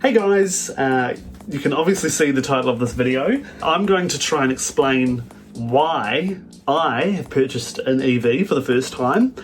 Hey guys, you can obviously see the title of this video. I'm going to try and explain why I have purchased an EV for the first time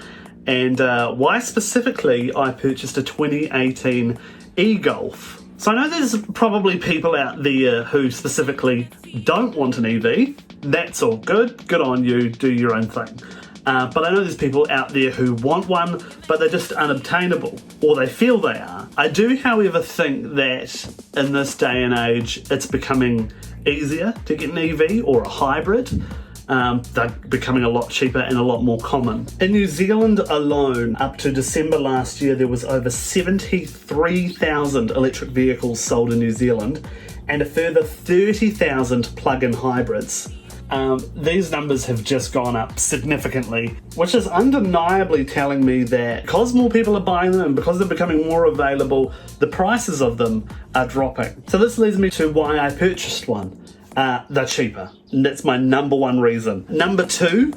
and why specifically I purchased a 2018 e-Golf. So I know there's probably people out there who specifically don't want an EV. That's all good. Good on you. Do your own thing. But I know there's people out there who want one, but they're just unobtainable, or they feel they are. I do, however, think that in this day and age, it's becoming easier to get an EV or a hybrid. They're becoming a lot cheaper and a lot more common. In New Zealand alone, up to December last year, there was over 73,000 electric vehicles sold in New Zealand and a further 30,000 plug-in hybrids. These numbers have just gone up significantly, which is undeniably telling me that because more people are buying them and because they're becoming more available, the prices of them are dropping. So this leads me to why I purchased one. They're cheaper, and that's my number one reason. Number two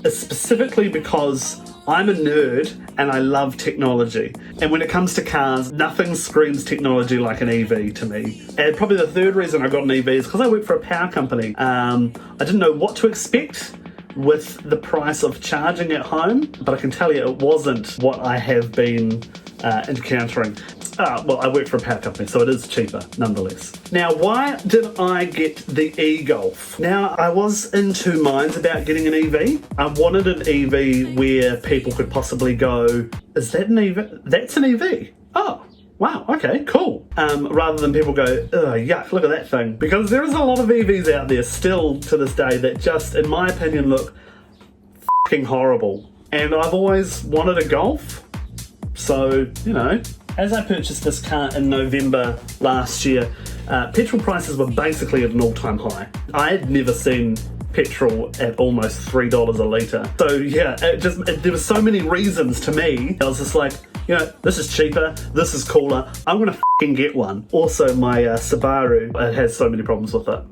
is specifically because I'm a nerd and I love technology. And when it comes to cars, nothing screams technology like an EV to me. And probably the third reason I got an EV is because I work for a power company. I didn't know what to expect with the price of charging at home, but I can tell you it wasn't what I have been encountering. Well, I work for a power company, so it is cheaper nonetheless. Now, why did I get the e-Golf? Now, I was in two minds about getting an EV. I wanted an EV where people could possibly go, is that an EV? That's an EV. Oh, wow, okay, cool. Rather than people go, ugh, yuck, look at that thing. Because there is a lot of EVs out there still to this day that just, in my opinion, look f***ing horrible. And I've always wanted a Golf, so, you know. As I purchased this car in November last year, petrol prices were basically at an all-time high. I had never seen petrol at almost $3 a litre. So yeah, there were so many reasons to me. I was just like, you know, this is cheaper, this is cooler, I'm gonna f***ing get one. Also, my Subaru, it has so many problems with it.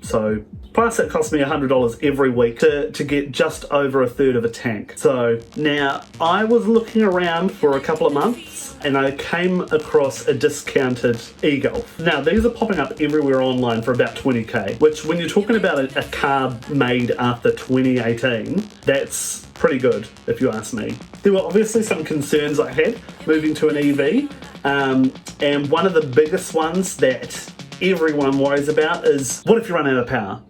So, plus it cost me $100 every week to get just over a third of a tank. So now I was looking around for a couple of months and I came across a discounted e-Golf. Now these are popping up everywhere online for about 20k, which when you're talking about a car made after 2018, that's pretty good if you ask me. There were obviously some concerns I had moving to an EV, and one of the biggest ones that everyone worries about is, what if you run out of power?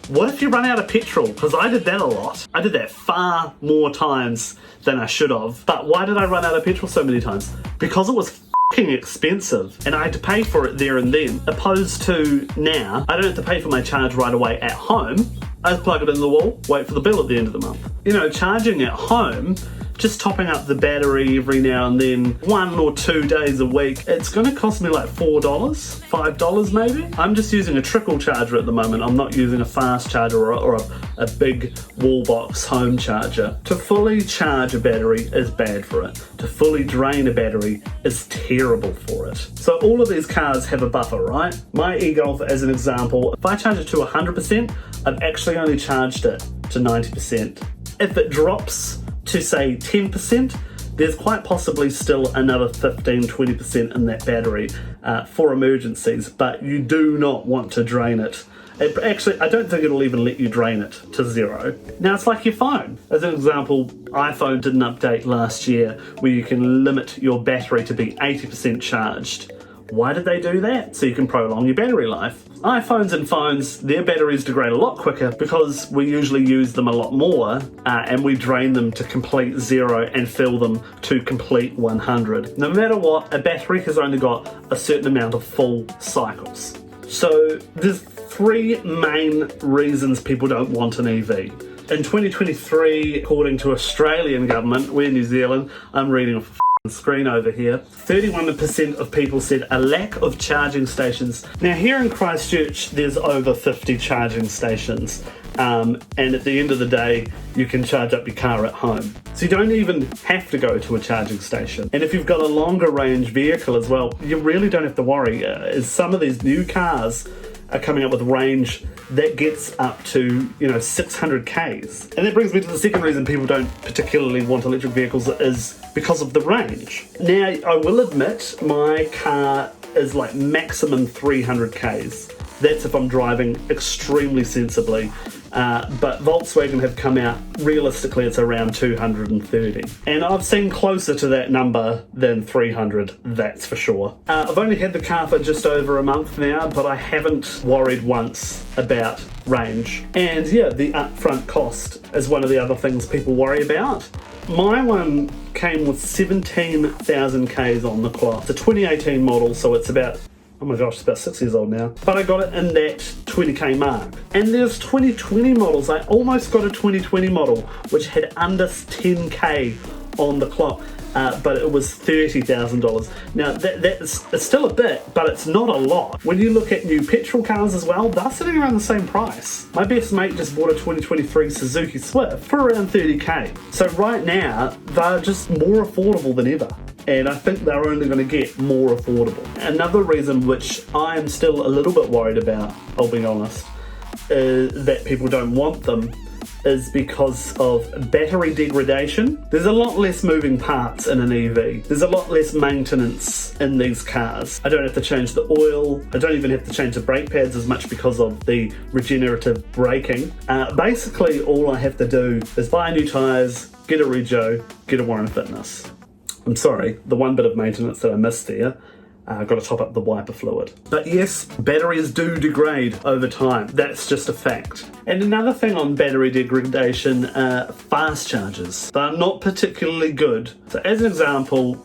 What if you run out of petrol? Because I did that a lot. I did that far more times than I should have. But why did I run out of petrol so many times? Because it was f***ing expensive and I had to pay for it there and then. Opposed to now, I don't have to pay for my charge right away at home. I just plug it in the wall, wait for the bill at the end of the month. You know, charging at home, just topping up the battery every now and then, 1 or 2 days a week, it's gonna cost me like $4, $5 maybe. I'm just using a trickle charger at the moment. I'm not using a fast charger or a big wall box home charger. To fully charge a battery is bad for it. To fully drain a battery is terrible for it. So all of these cars have a buffer, right? My e-Golf, as an example, if I charge it to 100%, I've actually only charged it to 90%. If it drops to say 10%, there's quite possibly still another 15-20% in that battery for emergencies, but you do not want to drain it. Actually, I don't think it'll even let you drain it to zero. Now it's like your phone. As an example, iPhone did an update last year where you can limit your battery to be 80% charged. Why did they do that? So you can prolong your battery life. iPhones and phones, their batteries degrade a lot quicker because we usually use them a lot more and we drain them to complete zero and fill them to complete 100. No matter what, a battery has only got a certain amount of full cycles. So there's three main reasons people don't want an EV. In 2023, according to Australian government, we're New Zealand, I'm reading off screen over here, 31% of people said a lack of charging stations. Now here in Christchurch there's over 50 charging stations and at the end of the day you can charge up your car at home. So you don't even have to go to a charging station. And if you've got a longer range vehicle as well, you really don't have to worry. As some of these new cars are coming up with range that gets up to, 600 Ks. And that brings me to the second reason people don't particularly want electric vehicles is because of the range. Now, I will admit my car is like maximum 300 Ks. That's if I'm driving extremely sensibly. But Volkswagen have come out, realistically it's around 230. And I've seen closer to that number than 300, that's for sure. I've only had the car for just over a month now, but I haven't worried once about range. And yeah, the upfront cost is one of the other things people worry about. My one came with 17,000 Ks on the clock. It's a 2018 model, so it's about, oh my gosh, it's about 6 years old now. But I got it in that 20k mark. And there's 2020 models. I almost got a 2020 model, which had under 10k on the clock. But it was $30,000. Now it's still a bit, but it's not a lot. When you look at new petrol cars as well, they're sitting around the same price. My best mate just bought a 2023 Suzuki Swift for around 30k. So right now, they're just more affordable than ever. And I think they're only going to get more affordable. Another reason which I am still a little bit worried about, I'll be honest, that people don't want them, is because of battery degradation. There's a lot less moving parts in an EV. There's a lot less maintenance in these cars. I don't have to change the oil. I don't even have to change the brake pads as much because of the regenerative braking. Basically, all I have to do is buy new tyres, get a rego, get a Warren Fitness. I'm sorry, the one bit of maintenance that I missed there, I've got to top up the wiper fluid. But yes, batteries do degrade over time. That's just a fact. And another thing on battery degradation, fast chargers. They're not particularly good. So as an example,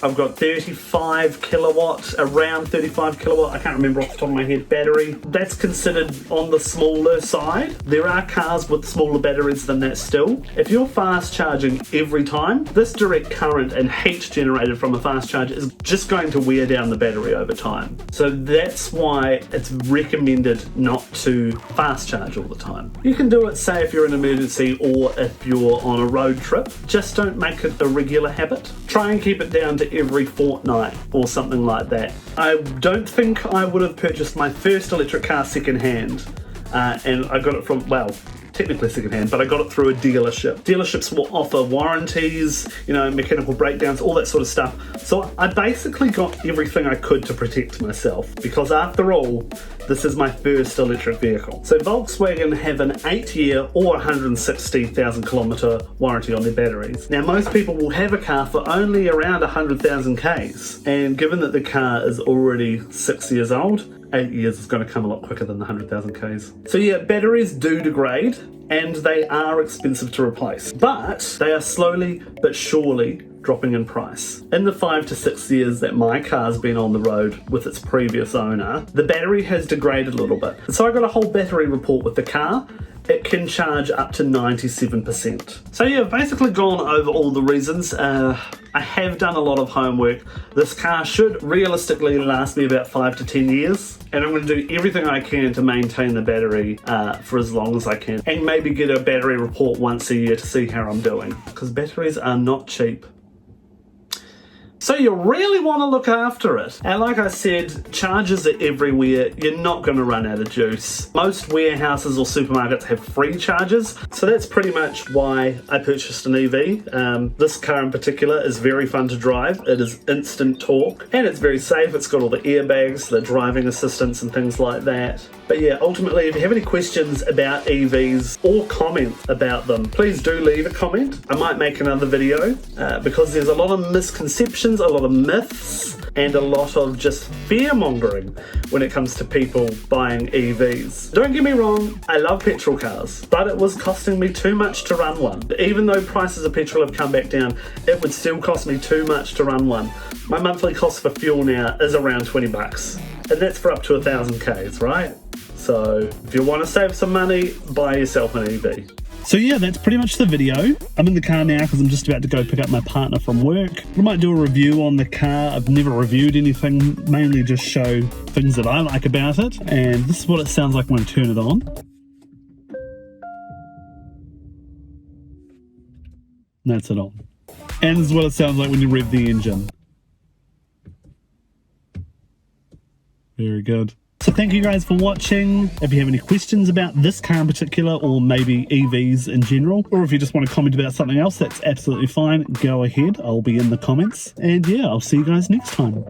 I've got 35 kilowatts, around 35 kilowatt, I can't remember off the top of my head, battery. That's considered on the smaller side. There are cars with smaller batteries than that still. If you're fast charging every time, this direct current and heat generated from a fast charger is just going to wear down the battery over time. So that's why it's recommended not to fast charge all the time. You can do it, say, if you're in an emergency or if you're on a road trip. Just don't make it a regular habit. Try and keep it down to every fortnight or something like that. I don't think I would have purchased my first electric car second-hand, and I got it from, well, technically second-hand, but I got it through a dealership. Dealerships will offer warranties, you know, mechanical breakdowns, all that sort of stuff. So I basically got everything I could to protect myself, because after all, this is my first electric vehicle. So Volkswagen have an 8-year or 160,000 kilometre warranty on their batteries. Now most people will have a car for only around 100,000 Ks, and given that the car is already 6 years old, 8 years is going to come a lot quicker than the 100,000 Ks. So yeah, batteries do degrade, and they are expensive to replace, but they are slowly but surely dropping in price. In the 5 to 6 years that my car's been on the road with its previous owner, the battery has degraded a little bit. So I got a whole battery report with the car. It can charge up to 97%. So yeah, I've basically gone over all the reasons. I have done a lot of homework. This car should realistically last me about 5 to 10 years, and I'm going to do everything I can to maintain the battery for as long as I can, and maybe get a battery report once a year to see how I'm doing, because batteries are not cheap. So you really want to look after it. And like I said, chargers are everywhere. You're not going to run out of juice. Most warehouses or supermarkets have free chargers, so that's pretty much why I purchased an EV. This car in particular is very fun to drive. It is instant torque, and it's very safe. It's got all the airbags, the driving assistance and things like that. But yeah, ultimately, if you have any questions about EVs or comments about them, please do leave a comment. I might make another video because there's a lot of misconceptions, a lot of myths, and a lot of just fear-mongering when it comes to people buying EVs. Don't get me wrong, I love petrol cars, but it was costing me too much to run one. Even though prices of petrol have come back down, it would still cost me too much to run one. My monthly cost for fuel now is around 20 bucks, and that's for up to 1,000 Ks, right? So if you want to save some money, buy yourself an EV. So yeah, that's pretty much the video. I'm in the car now because I'm just about to go pick up my partner from work. I might do a review on the car. I've never reviewed anything, mainly just show things that I like about it. And this is what it sounds like when I turn it on. That's it on. And this is what it sounds like when you rev the engine. Very good. So thank you guys for watching. If you have any questions about this car in particular, or maybe EVs in general, or if you just want to comment about something else, that's absolutely fine. Go ahead, I'll be in the comments. And yeah, I'll see you guys next time.